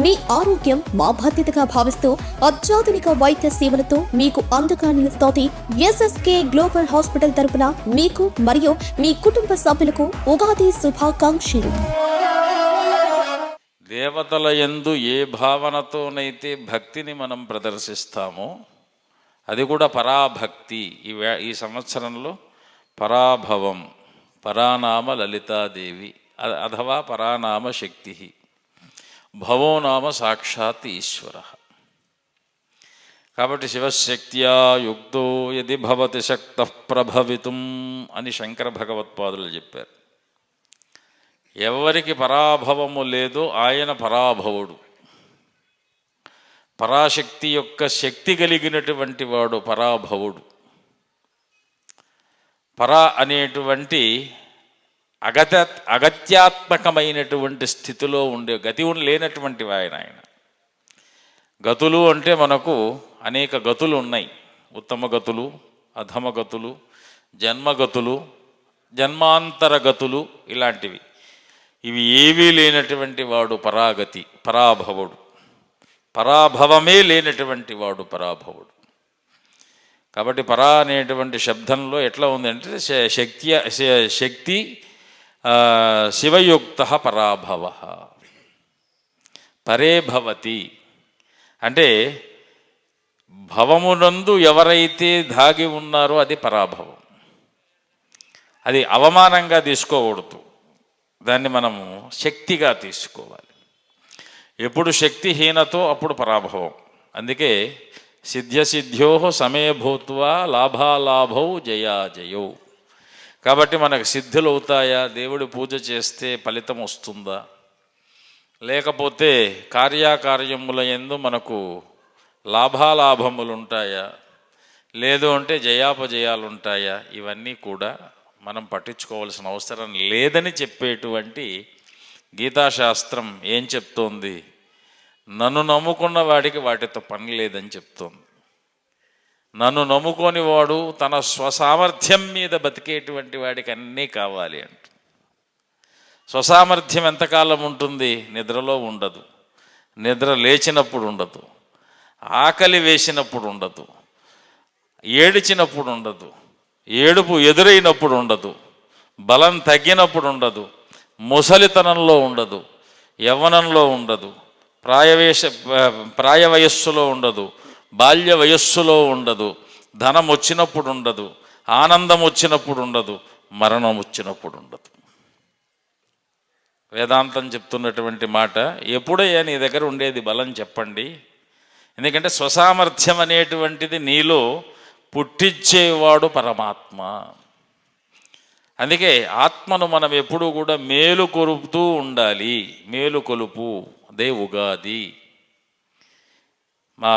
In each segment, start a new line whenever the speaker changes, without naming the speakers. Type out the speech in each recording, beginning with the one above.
మీ ఆరోగ్యం మా బాధ్యతగా భావిస్తూ అత్యాధునిక వైద్య సేవలతో మీకు అండగా నిలుస్తోంది ఎస్ఎస్కే గ్లోబల్ హాస్పిటల్ తరపున మీకు మరియు మీ కుటుంబ సభ్యులకు ఉగాది శుభాకాంక్షలు.
దేవతల యందు ఏ భావనతోనైతే భక్తిని మనం ప్రదర్శిస్తామో అది కూడా పరాభక్తి. ఈ సంవత్సరంలో పరాభవం, పరానామ లలితాదేవి అథవా పరానామ శక్తి, భవో నామ సాక్షాత్ ఈశ్వర. కాబట్టి శివశక్త్యా యుక్తో యది భవతి శక్తః ప్రభవితుం అని శంకర భగవత్పాదులు చెప్పారు. ఎవరికి పరాభవము లేదో ఆయన పరాభవుడు. పరాశక్తి యొక్క శక్తి కలిగినటువంటి వాడు పరాభవుడు. పరా అనేటువంటి అగత్యాత్మకమైనటువంటి స్థితిలో ఉండే గతి లేనటువంటి ఆయన. గతులు అంటే మనకు అనేక గతులు ఉన్నాయి. ఉత్తమ గతులు, అధమ గతులు, జన్మగతులు, జన్మాంతర గతులు, ఇలాంటివి. ఇవి ఏవీ లేనటువంటి వాడు పరాగతి, పరాభవుడు. పరాభవమే లేనటువంటి వాడు పరాభవుడు. కాబట్టి పరా అనేటువంటి శబ్దంలో ఎట్లా ఉందంటే శక్తి శివయుక్త పరాభవ, పరే భవతి అంటే భవమునందు ఎవరైతే దాగి ఉన్నారో అది పరాభవం. అది అవమానంగా తీసుకోకూడదు, దాన్ని మనము శక్తిగా తీసుకోవాలి. ఎప్పుడు శక్తిహీనతో అప్పుడు పరాభవం. అందుకే సిద్ధ్యసిద్ధ్యో సమే భూత్వా లాభాలాభౌ జయాజయౌ. కాబట్టి మనకు సిద్ధులు అవుతాయా, దేవుడి పూజ చేస్తే ఫలితం వస్తుందా, లేకపోతే కార్యాకార్యముల యందు మనకు లాభాలాభములు ఉంటాయా, లేదు అంటే జయాపజయాలు ఉంటాయా, ఇవన్నీ కూడా మనం పట్టించుకోవాల్సిన అవసరం లేదని చెప్పేటువంటి గీతాశాస్త్రం ఏం చెప్తోంది? నన్ను నమ్ముకున్న వాడికి వాటితో పని లేదని చెప్తోంది. నన్ను నమ్ముకొని వాడు తన స్వసామర్థ్యం మీద బతికేటువంటి వాడికి అన్నీ కావాలి అంట. స్వసామర్థ్యం ఎంతకాలం ఉంటుంది? నిద్రలో ఉండదు, నిద్ర లేచినప్పుడు ఉండదు, ఆకలి వేసినప్పుడు ఉండదు, ఏడిచినప్పుడు ఉండదు, ఏడుపు ఎదురైనప్పుడు ఉండదు, బలం తగ్గినప్పుడు ఉండదు, ముసలితనంలో ఉండదు, యవ్వనంలో ఉండదు, ప్రాయ వయస్సులో ఉండదు, బాల్య వయస్సులో ఉండదు, ధనం వచ్చినప్పుడు ఉండదు, ఆనందం వచ్చినప్పుడు ఉండదు, మరణం వచ్చినప్పుడు ఉండదు. వేదాంతం చెప్తున్నటువంటి మాట, ఎప్పుడయ్యా నీ దగ్గర ఉండేది బలం చెప్పండి. ఎందుకంటే స్వసామర్థ్యం అనేటువంటిది నీలో పుట్టించేవాడు పరమాత్మ. అందుకే ఆత్మను మనం ఎప్పుడూ కూడా మేలు కొలుపుతూ ఉండాలి. మేలు కొలుపు, అదే ఉగాది. మా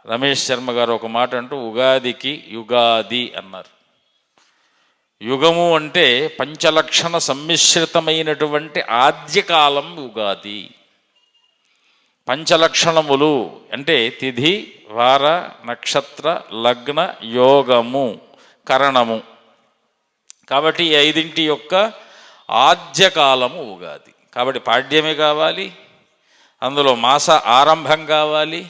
రమేష్ శర్మ గారు ఒక మాట అంటూ ఉగాదికి యుగాది అన్నారు. యుగము అంటే పంచలక్షణ సమ్మిశ్రితమైనటువంటి ఆద్యకాలం ఉగాది. పంచలక్షణములు అంటే తిథి, వార, నక్షత్ర, లగ్న, యోగము, కరణము. కాబట్టి ఈ ఐదింటి యొక్క ఆద్యకాలము ఉగాది. కాబట్టి పాడ్యమే కావాలి, అందులో మాస ఆరంభం కావాలి,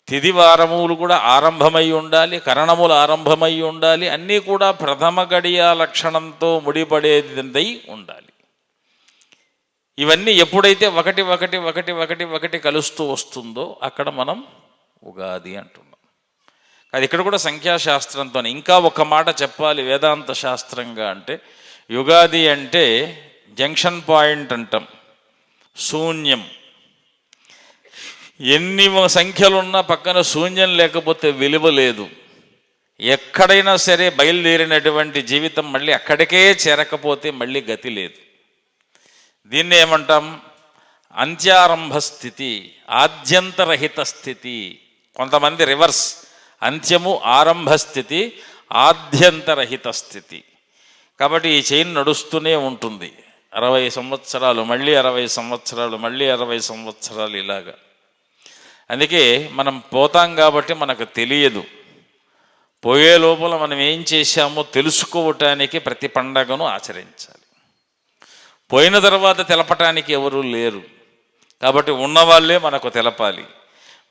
తిథి వారములు కూడా ఆరంభమై ఉండాలి, కరణములు ఆరంభమై ఉండాలి, అన్నీ కూడా ప్రథమ గడియ లక్షణంతో ముడిపడేదై ఉండాలి. ఇవన్నీ ఎప్పుడైతే ఒకటి ఒకటి ఒకటి ఒకటి ఒకటి కలుస్తూ వస్తుందో అక్కడ మనం ఉగాది అంటున్నాం. అది ఇక్కడ కూడా సంఖ్యాశాస్త్రంతో. ఇంకా ఒక మాట చెప్పాలి వేదాంత శాస్త్రంగా అంటే, యుగాది అంటే జంక్షన్ పాయింట్ అంటాం, శూన్యం. ఎన్ని సంఖ్యలున్నా పక్కన శూన్యం లేకపోతే విలువ లేదు. ఎక్కడైనా సరే బయలుదేరినటువంటి జీవితం మళ్ళీ అక్కడికే చేరకపోతే మళ్ళీ గతి లేదు. దీన్ని ఏమంటాం? అంత్యారంభ స్థితి, ఆద్యంతరహిత స్థితి. కొంతమంది రివర్స్, అంత్యము ఆరంభ స్థితి, ఆద్యంతరహిత స్థితి. కాబట్టి ఈ చైన్ నడుస్తూనే ఉంటుంది. 60 సంవత్సరాలు, మళ్ళీ 60 సంవత్సరాలు, మళ్ళీ 60 సంవత్సరాలు, ఇలాగా. అందుకే మనం పోతాం కాబట్టి మనకు తెలియదు. పోయే లోపల మనం ఏం చేశామో తెలుసుకోవటానికి ప్రతి పండగను ఆచరించాలి. పోయిన తర్వాత తెలపటానికి ఎవరూ లేరు. కాబట్టి ఉన్నవాళ్ళే మనకు తెలపాలి.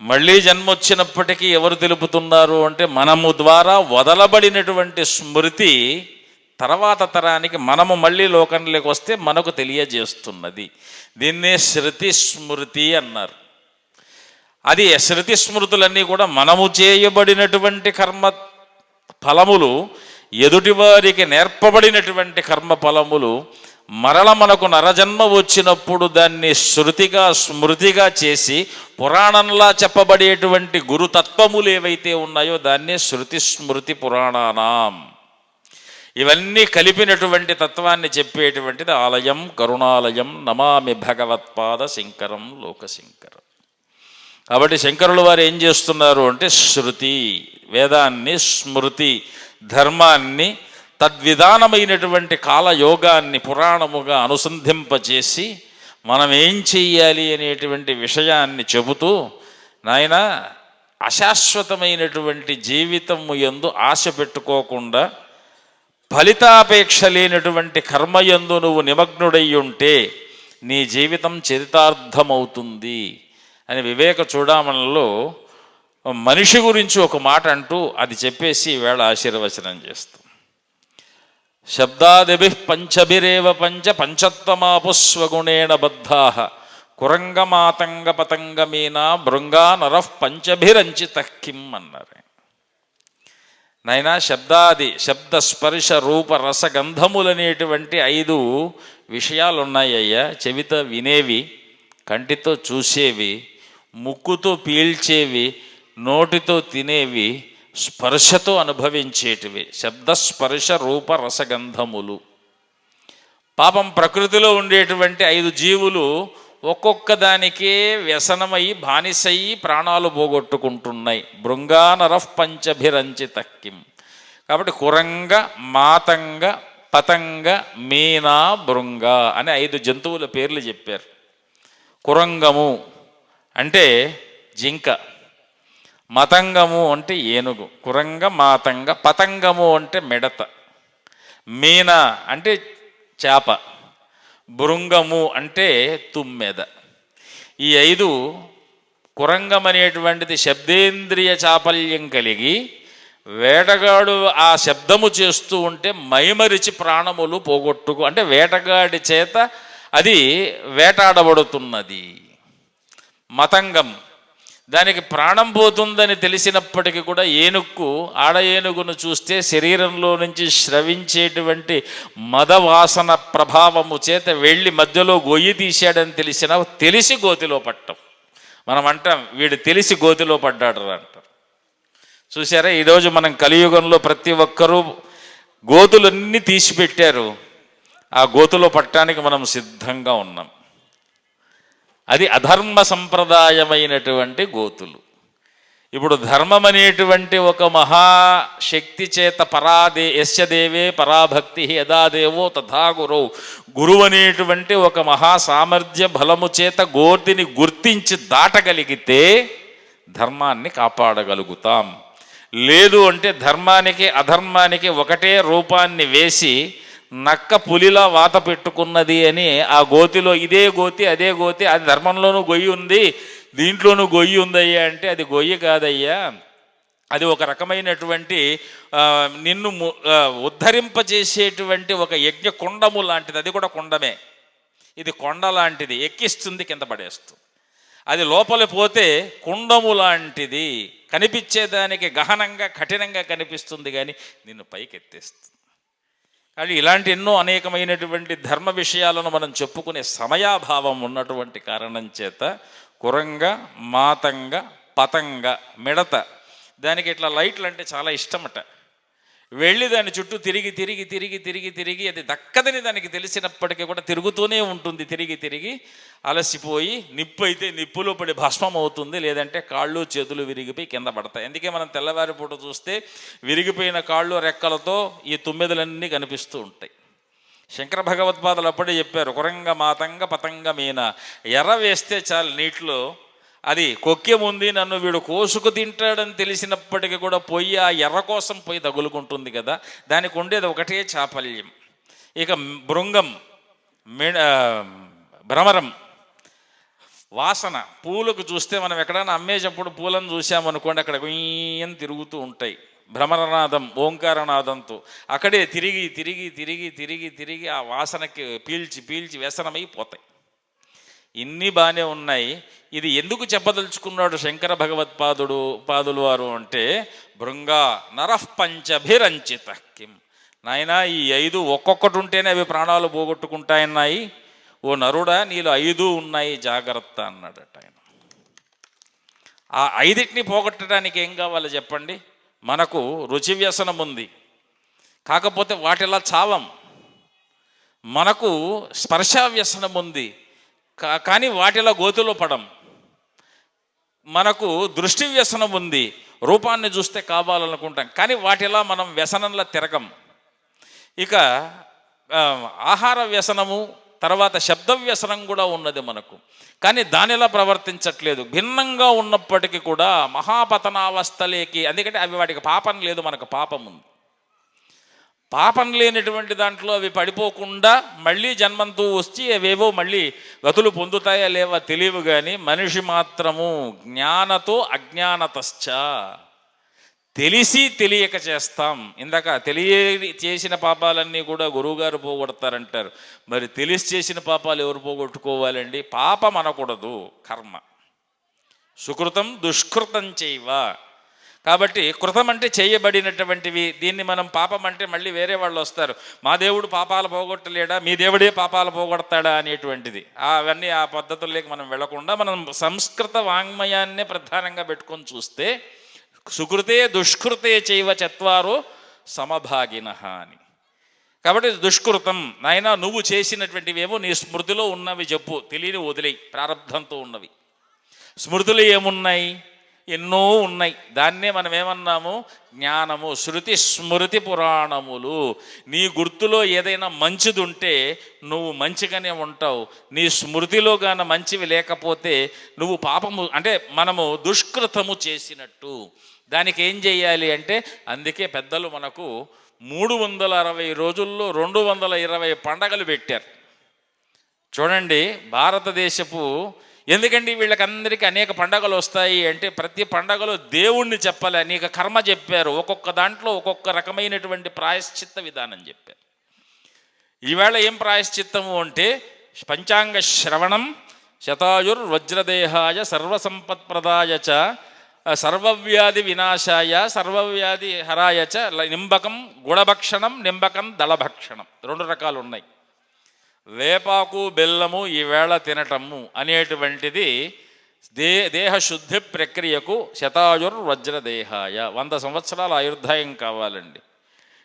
మళ్ళీ జన్మ వచ్చినప్పటికీ ఎవరు తెలుపుతున్నారు అంటే మనము ద్వారా వదలబడినటువంటి స్మృతి తర్వాత తరానికి మనము మళ్ళీ లోకంలోకి వస్తే మనకు తెలియజేస్తున్నది. దీన్నే శృతి స్మృతి అన్నారు. అది శృతి స్మృతులన్నీ కూడా మనము చేయబడినటువంటి కర్మ ఫలములు, ఎదుటివారికి నేర్పబడినటువంటి కర్మ ఫలములు మరల మనకు నరజన్మ వచ్చినప్పుడు దాన్ని శృతిగా స్మృతిగా చేసి పురాణంలా చెప్పబడేటువంటి గురుతత్వములు ఏవైతే ఉన్నాయో దాన్నే శృతి స్మృతి పురాణానాం. ఇవన్నీ కలిపినటువంటి తత్వాన్ని చెప్పేటువంటిది ఆలయం కరుణాలయం నమామి భగవత్పాద శంకరం లోకశంకరం. కాబట్టి శంకరుల వారు ఏం చేస్తున్నారు అంటే శృతి, వేదాన్ని, స్మృతి, ధర్మాన్ని, తద్విధానమైనటువంటి కాలయోగాన్ని పురాణముగా అనుసంధింపచేసి మనం ఏం చెయ్యాలి అనేటువంటి విషయాన్ని చెబుతూ, నాయన అశాశ్వతమైనటువంటి జీవితము యందు ఆశ పెట్టుకోకుండా ఫలితాపేక్ష లేనటువంటి కర్మయందు నువ్వు నిమగ్నుడై ఉంటే నీ జీవితం చరితార్థమవుతుంది అని వివేక చూడామణిలో మనిషి గురించి ఒక మాట అంటూ అది చెప్పేసి ఈవేళ ఆశీర్వచనం చేస్తాం. శబ్దాదిభి పంచభిరేవ పంచత్వమాపుస్వగుణేన బద్ధాః కురంగమాతంగ పతంగమీనా భృంగా నరః పంచభిరంచితః కిం అన్నారు. నాయనా శబ్దాది, శబ్ద స్పర్శ రూప రసగంధములనేటువంటి 5 విషయాలు ఉన్నాయ్యా. చెవితో వినేవి, కంటితో చూసేవి, ముక్కుతో పీల్చేవి, నోటితో తినేవి, స్పర్శతో అనుభవించేటివి శబ్దస్పర్శ రూప రసగంధములు. పాపం ప్రకృతిలో ఉండేటువంటి 5 జీవులు ఒక్కొక్క దానికే వ్యసనమై బానిసయి ప్రాణాలు పోగొట్టుకుంటున్నాయి. భృంగా నరః పంచభిరంచితః కిం. కాబట్టి కురంగ, మాతంగ, పతంగ, మీనా, భృంగ అని 5 జంతువుల పేర్లు చెప్పారు. కురంగము అంటే జింక, మతంగము అంటే ఏనుగు, కురంగ మాతంగ. పతంగము అంటే మిడత, మీన అంటే చేప, భృంగము అంటే తుమ్మెద. ఈ 5 కురంగం అనేటువంటిది శబ్దేంద్రియ చాపల్యం కలిగి వేటగాడు ఆ శబ్దము చేస్తూ ఉంటే మైమరిచి ప్రాణములు పోగొట్టుకు, అంటే వేటగాడి చేత అది వేటాడబడుతున్నది. మతంగం దానికి ప్రాణం పోతుందని తెలిసినప్పటికీ కూడా ఏనుక్కు, ఆడ ఏనుగును చూస్తే శరీరంలో నుంచి స్రవించేటువంటి మదవాసన ప్రభావము చేత వెళ్ళి మధ్యలో గొయ్యి తీశాడని తెలిసి గోతిలో పట్టం. మనం అంటాం వీడు తెలిసి గోతిలో పడ్డాడు అంటారు. చూసారా, ఈరోజు మనం కలియుగంలో ప్రతి ఒక్కరూ గోతులన్నీ తీసిపెట్టారు. ఆ గోతులో పట్టడానికి మనం సిద్ధంగా ఉన్నాం. అది అధర్మ సంప్రదాయమైనటువంటి గోతులు. ఇప్పుడు ధర్మం అనేటువంటి ఒక మహాశక్తి చేత యస్య దేవే పరాభక్తి యదాదేవో తథా గురౌ, గురువు అనేటువంటి ఒక మహాసామర్థ్య బలము చేత గోతిని గుర్తించి దాటగలిగితే ధర్మాన్ని కాపాడగలుగుతాం. లేదు అంటే ధర్మానికి అధర్మానికి ఒకటే రూపాన్ని వేసి నక్క పులిలా వాత పెట్టుకున్నది అని ఆ గోతిలో ఇదే గోతి అదే గోతి, అది ధర్మంలోనూ గొయ్యి ఉంది దీంట్లోనూ గొయ్యి ఉందయ్యా అంటే అది గొయ్యి కాదయ్యా, అది ఒక రకమైనటువంటి నిన్ను ఉద్ధరింపజేసేటువంటి ఒక యజ్ఞ కుండము లాంటిది. అది కూడా కుండమే, ఇది కొండ లాంటిది, ఎక్కిస్తుంది కింద పడేస్తుంది. అది లోపల పోతే కుండము లాంటిది, కనిపించేదానికి గహనంగా కఠినంగా కనిపిస్తుంది కానీ నిన్ను పైకెత్తేస్తుంది. కానీ ఇలాంటి ఎన్నో అనేకమైనటువంటి ధర్మ విషయాలను మనం చెప్పుకునే సమయాభావం ఉన్నటువంటి కారణం చేత కురంగ, మాతంగ, పతంగ, మిడత దానికి ఇట్లా లైట్లు అంటే చాలా ఇష్టమట. వెళ్ళి దాని చుట్టూ తిరిగి తిరిగి తిరిగి తిరిగి తిరిగి అది దక్కదని దానికి తెలిసినప్పటికీ కూడా తిరుగుతూనే ఉంటుంది. తిరిగి తిరిగి అలసిపోయి నిప్పు అయితే నిప్పులో పడి భస్మం అవుతుంది, లేదంటే కాళ్ళు చేతులు విరిగిపోయి కింద పడతాయి. అందుకే మనం తెల్లవారిపూట చూస్తే విరిగిపోయిన కాళ్ళు రెక్కలతో ఈ తుమ్మెదలన్నీ కనిపిస్తూ ఉంటాయి. శంకర భగవత్పాదులు అప్పుడే చెప్పారు, కురంగ మాతంగ పతంగ మీన. ఎర్ర వేస్తే చాలు నీటిలో అది కొక్కెముంది నన్ను వీడు కోసుకు తింటాడని తెలిసినప్పటికీ కూడా పొయ్యి ఆ ఎర్ర కోసం పోయి తగులుకుంటుంది కదా, దానికి ఉండేది ఒకటే చాపల్యం. ఇక భృంగం, భ్రమరం వాసన పూలకు చూస్తే మనం ఎక్కడైనా అమ్మేటప్పుడు పూలను చూసామనుకోండి, అక్కడ గుయ్యని తిరుగుతూ ఉంటాయి భ్రమరనాదం, ఓంకారనాదంతో. అక్కడే తిరిగి తిరిగి తిరిగి తిరిగి తిరిగి ఆ వాసనకి పీల్చి పీల్చి వ్యసనమైపోతాయి. ఇన్ని బాగానే ఉన్నాయి. ఇది ఎందుకు చెప్పదలుచుకున్నాడు శంకర పాదులు వారు అంటే, భృంగా నరఃపంచభిరంచిత కిం, నాయనా ఈ 5 ఒక్కొక్కటి ఉంటేనే అవి ప్రాణాలు పోగొట్టుకుంటాయన్నాయి, ఓ నరుడా నీలో 5 ఉన్నాయి జాగ్రత్త అన్నాడట ఆయన. ఆ 5టిని పోగొట్టడానికి ఏం కావాలో చెప్పండి? మనకు రుచి వ్యసనం ఉంది, కాకపోతే వాటిలా చావం. మనకు స్పర్శ వ్యసనం ఉంది, కానీ వాటిలా గోతులో పడం. మనకు దృష్టి వ్యసనం ఉంది, రూపాన్ని చూస్తే కావాలనుకుంటాం, కానీ వాటిలా మనం వ్యసనంలా తిరగం. ఇక ఆహార వ్యసనము, తర్వాత శబ్ద వ్యసనం కూడా ఉన్నది మనకు, కానీ దానిలా ప్రవర్తించట్లేదు. భిన్నంగా ఉన్నప్పటికీ కూడా మహాపతనావస్థలేకి, ఎందుకంటే అవి వాటికి పాపం లేదు, మనకు పాపం ఉంది. పాపం లేనటువంటి దాంట్లో అవి పడిపోకుండా మళ్ళీ జన్మంతో వచ్చి అవేవో మళ్ళీ గతులు పొందుతాయా లేవా తెలియవు. కానీ మనిషి మాత్రము జ్ఞానతో అజ్ఞానతశ్చ, తెలిసి తెలియక చేస్తాం. ఇందాక చేసిన పాపాలన్నీ కూడా గురువుగారు పోగొడతారంటారు. మరి తెలిసి చేసిన పాపాలు ఎవరు పోగొట్టుకోవాలండి? పాపం అనకూడదు, కర్మ. సుకృతం దుష్కృతం చేయవ. కాబట్టి కృతం అంటే చేయబడినటువంటివి. దీన్ని మనం పాపం అంటే మళ్ళీ వేరే వాళ్ళు వస్తారు, మా దేవుడు పాపాలు పోగొట్టలేడా, మీ దేవుడే పాపాలు పోగొడతాడా అనేటువంటిది. అవన్నీ ఆ పద్ధతుల్లోకి మనం వెళ్లకుండా మనం సంస్కృత వాంగ్మయాన్నే ప్రధానంగా పెట్టుకొని చూస్తే, సుకృతే దుష్కృతే చైవ చత్వారో సమభాగినః అని. కాబట్టి దుష్కృతం, నాయన నువ్వు చేసినటువంటివేమో నీ స్మృతిలో ఉన్నవి చెప్పు, తెలియని వదిలేయి, ప్రారంధంతో ఉన్నవి. స్మృతులు ఏమున్నాయి? ఎన్నో ఉన్నాయి. దాన్నే మనం ఏమన్నాము? జ్ఞానము. శృతి స్మృతి పురాణములు. నీ గుర్తులో ఏదైనా మంచిది ఉంటే నువ్వు మంచిగానే ఉంటావు. నీ స్మృతిలో గాన మంచివి లేకపోతే నువ్వు పాపము, అంటే మనము దుష్కృతము చేసినట్టు. దానికి ఏం చేయాలి అంటే, అందుకే పెద్దలు మనకు 360 రోజుల్లో 220 పండగలు పెట్టారు. చూడండి భారతదేశపు, ఎందుకండి వీళ్ళకందరికీ అనేక పండగలు వస్తాయి అంటే, ప్రతి పండగలో దేవుణ్ణి చెప్పాలి, అనేక కర్మ చెప్పారు. ఒక్కొక్క దాంట్లో ఒక్కొక్క రకమైనటువంటి ప్రాయశ్చిత్త విధానం చెప్పారు. ఈవేళ ఏం ప్రాయశ్చిత్తము అంటే, పంచాంగ శ్రవణం, శతాయుర్వజ్రదేహాయ సర్వసంపత్ప్రదాయ చ సర్వవ్యాధి వినాశాయ సర్వవ్యాధి హరాయ చ నింబకం గుడభక్షణం, నింబకం దళభక్షణం. 2 రకాలు ఉన్నాయి. వేపాకు బెల్లము ఈవేళ తినటము అనేటువంటిది దేహశుద్ధి ప్రక్రియకు శతాయుర్వజ్రదేహాయ 100 సంవత్సరాల ఆయుర్దాయం కావాలండి.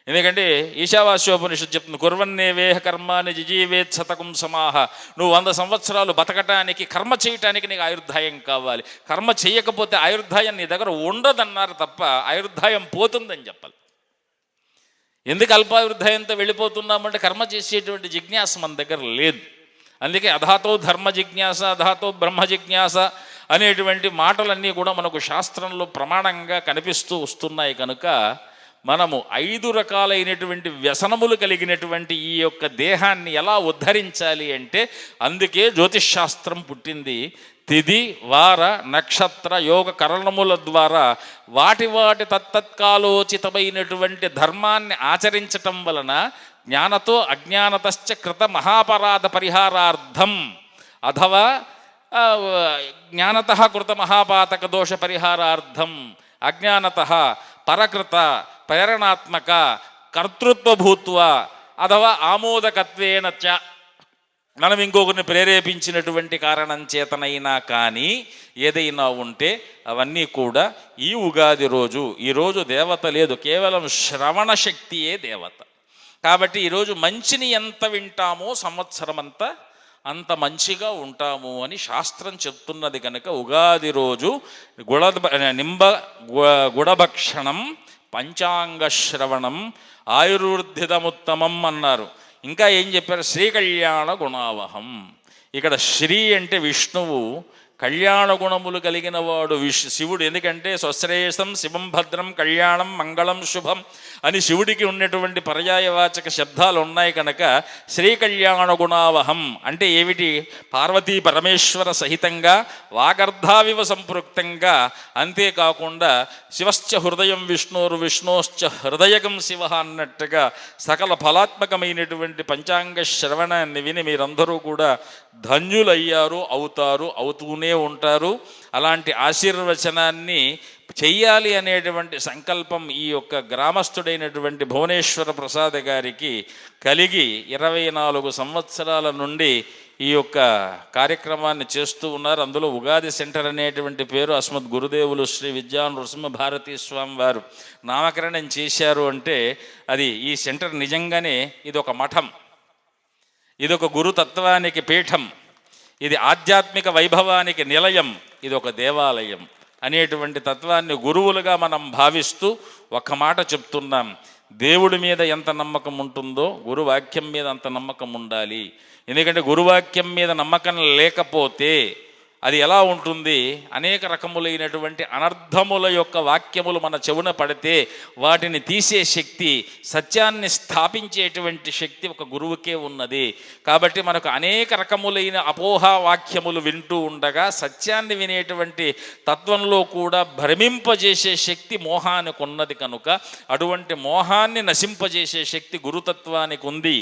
ఎందుకంటే ఈశావాస్యోపనిషత్తు చెప్తుంది, కుర్వన్నేవేహ కర్మాని జిజీవేత్ శతకం సమాహ. నువ్వు 100 సంవత్సరాలు బతకటానికి, కర్మ చేయటానికి నీకు ఆయుర్దాయం కావాలి. కర్మ చేయకపోతే ఆయుర్దాయం నీ దగ్గర ఉండదన్నారు తప్ప ఆయుర్దాయం పోతుందని చెప్పాలి. ఎందుకు అల్పాయుర్దాయంతో వెళ్ళిపోతున్నామంటే, కర్మ చేసేటువంటి జిజ్ఞాస మన దగ్గర లేదు. అందుకే అధాతో ధర్మ జిజ్ఞాస, అధాతో బ్రహ్మ జిజ్ఞాస అనేటువంటి మాటలన్నీ కూడా మనకు శాస్త్రంలో ప్రమాణంగా కనిపిస్తూ వస్తున్నాయి. కనుక మనము 5 రకాలైనటువంటి వ్యసనములు కలిగినటువంటి ఈ యొక్క దేహాన్ని ఎలా ఉద్ధరించాలి అంటే, అందుకే జ్యోతిష్శాస్త్రం పుట్టింది. తిథి వార నక్షత్ర యోగ కరణముల ద్వారా వాటి తత్తత్కాలోచితమైనటువంటి ధర్మాన్ని ఆచరించటం వలన జ్ఞానతో అజ్ఞానతశ్చ కృత మహాపరాధ పరిహారార్థం, అథవా జ్ఞానత కృత మహాపాతక దోష పరిహారార్థం, అజ్ఞానత పరకృత ప్రేరణాత్మక కర్తృత్వభూత్వ అథవా ఆమోదకత్వేన చ, మనం ఇంకొకరిని ప్రేరేపించినటువంటి కారణం చేతనైనా కానీ ఏదైనా ఉంటే అవన్నీ కూడా ఈ ఉగాది రోజు, ఈరోజు దేవత లేదు, కేవలం శ్రవణ శక్తియే దేవత. కాబట్టి ఈరోజు మంచిని ఎంత వింటామో సంవత్సరం అంత మంచిగా ఉంటాము అని శాస్త్రం చెప్తున్నది. కనుక ఉగాది రోజు గుడభక్షణం, పంచాంగ శ్రవణం, ఆయుర్వృద్ధిదముత్తమం అన్నారు. ఇంకా ఏం చెప్పారు? శ్రీకళ్యాణ గుణావహం. ఇక్కడ శ్రీ అంటే విష్ణువు, కళ్యాణ గుణములు కలిగిన వాడు శివుడు. ఎందుకంటే స్వశ్రేయసం శివం భద్రం కళ్యాణం మంగళం శుభం అని శివుడికి ఉన్నటువంటి పర్యాయవాచక శబ్దాలు ఉన్నాయి కనుక శ్రీ కళ్యాణ గుణావహం అంటే ఏమిటి? పార్వతీ పరమేశ్వర సహితంగా వాగర్ధావివ సంపృక్తంగా, అంతేకాకుండా శివశ్చ హృదయం విష్ణోరు విష్ణోశ్చ హృదయకం శివ అన్నట్టుగా సకల ఫలాత్మకమైనటువంటి పంచాంగ శ్రవణాన్ని విని మీరందరూ కూడా ధన్యులయ్యారు, అవుతూనే ఉంటారు. అలాంటి ఆశీర్వచనాన్ని చెయ్యాలి అనేటువంటి సంకల్పం ఈ యొక్క గ్రామస్థుడైనటువంటి భువనేశ్వర ప్రసాద్ గారికి కలిగి 24 సంవత్సరాల నుండి ఈ యొక్క కార్యక్రమాన్ని చేస్తూ ఉన్నారు. అందులో ఉగాది సెంటర్ అనేటువంటి పేరు అస్మద్ గురుదేవులు శ్రీ విద్యా నృసింహ భారతీ స్వామి వారు నామకరణం చేశారు. అంటే అది ఈ సెంటర్ నిజంగానే ఇది ఒక మఠం, ఇది ఒక గురుతత్వానికి పీఠం, ఇది ఆధ్యాత్మిక వైభవానికి నిలయం, ఇది ఒక దేవాలయం అనేటువంటి తత్వాన్ని గురువులుగా మనం భావిస్తూ ఒక్క మాట చెప్తున్నాం. దేవుడి మీద ఎంత నమ్మకం ఉంటుందో గురువాక్యం మీద అంత నమ్మకం ఉండాలి. ఎందుకంటే గురువాక్యం మీద నమ్మకం లేకపోతే అది ఎలా ఉంటుంది? అనేక రకములైనటువంటి అనర్థముల యొక్క వాక్యములు మన చెవున పడితే వాటిని తీసే శక్తి, సత్యాన్ని స్థాపించేటువంటి శక్తి ఒక గురువుకే ఉన్నది. కాబట్టి మనకు అనేక రకములైన అపోహా వాక్యములు వింటూ ఉండగా సత్యాన్ని వినేటువంటి తత్వంలో కూడా భ్రమింపజేసే శక్తి మోహానికి ఉన్నది కనుక అటువంటి మోహాన్ని నశింపజేసే శక్తి గురుతత్వానికి ఉంది.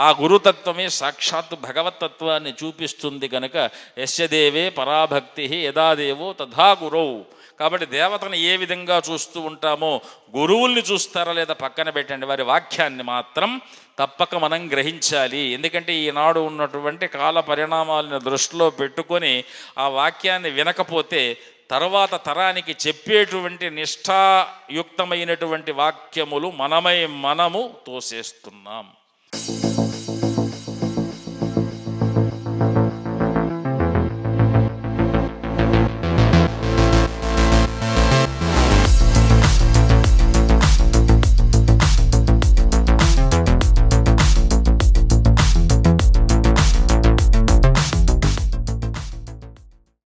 ఆ గురుతత్వమే సాక్షాత్తు భగవతత్వాన్ని చూపిస్తుంది కనుక యస్యదేవే పరాభక్తి యదాదేవో తథా గురౌ. కాబట్టి దేవతను ఏ విధంగా చూస్తూ ఉంటామో గురువుల్ని చూస్తారా లేదా పక్కన పెట్టండి, వారి వాక్యాన్ని మాత్రం తప్పక మనం గ్రహించాలి. ఎందుకంటే ఈనాడు ఉన్నటువంటి కాల పరిణామాలను దృష్టిలో పెట్టుకొని ఆ వాక్యాన్ని వినకపోతే తర్వాత తరానికి చెప్పేటువంటి నిష్ఠాయుక్తమైనటువంటి వాక్యములు మనము తోసేస్తున్నాం.